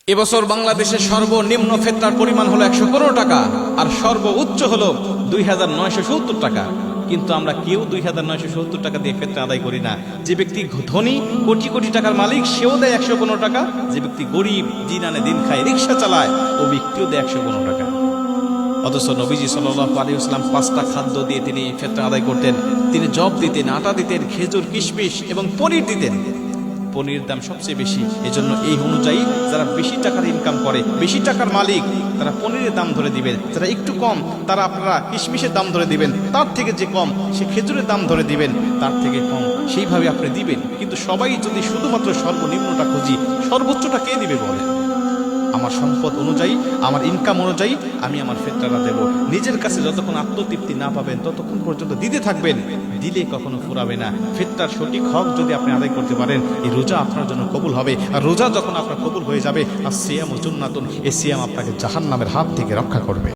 এবছর বাংলাদেশের সর্বনিম্ন ফিতরার পরিমাণ হলো 115 টাকা, আর সর্বোচ্চ হলো 2970 টাকা। কিন্তু আমরা কেউ 2970 টাকা দিয়ে ফিতরা আদায় করি না। যে ব্যক্তি ধনী, কোটি কোটি টাকার মালিক, সেও দেয় 115 টাকা। যে ব্যক্তি গরিব, দিন আনে দিন খায়, রিক্সা চালায়, ও ব্যক্তিও দেয় 115 টাকা। অথচ নবীজি সাল্লাল্লাহু আলাইহি ওয়াসাল্লাম 5টা খাদ্য দিয়ে তিনি ফিতরা আদায় করতেন। তিনি জব দিতেন, আটা দিতেন, খেজুর, কিশমিশ এবং পনির দিতেন। পনির দাম সবচেয়ে বেশি, এজন্য এই অনুযায়ী যারা বেশি টাকার ইনকাম করে, বেশি টাকার মালিক, তারা পনিরের দাম ধরে দিবেন। যারা একটু কম, তারা আপনারা কিশমিশের দাম ধরে দিবেন। তার থেকে যে কম, সে খেজুরের দাম ধরে দিবেন। তার থেকে কম, সেইভাবে আপনি দিবেন। কিন্তু সবাই যদি শুধুমাত্র সর্বনিম্নটা খুঁজি, সর্বোচ্চটা কে দিবে বলে? আমার সম্পদ অনুযায়ী, আমার ইনকাম অনুযায়ী আমি আমার ফিতরাটা দেব। নিজের কাছে যতক্ষণ আত্মতৃপ্তি না পাবেন ততক্ষণ পর্যন্ত দিতে থাকবেন। দিলে কখনো ফুরাবে না। ফিতরার সঠিক হক যদি আপনি আদায় করতে পারেন, এই রোজা আপনার জন্য কবুল হবে। আর রোজা যখন আপনার কবুল হয়ে যাবে, আর সিয়াম জুন্নাতুন, এই সিয়াম আপনাকে জাহান্নামের হাত থেকে রক্ষা করবে।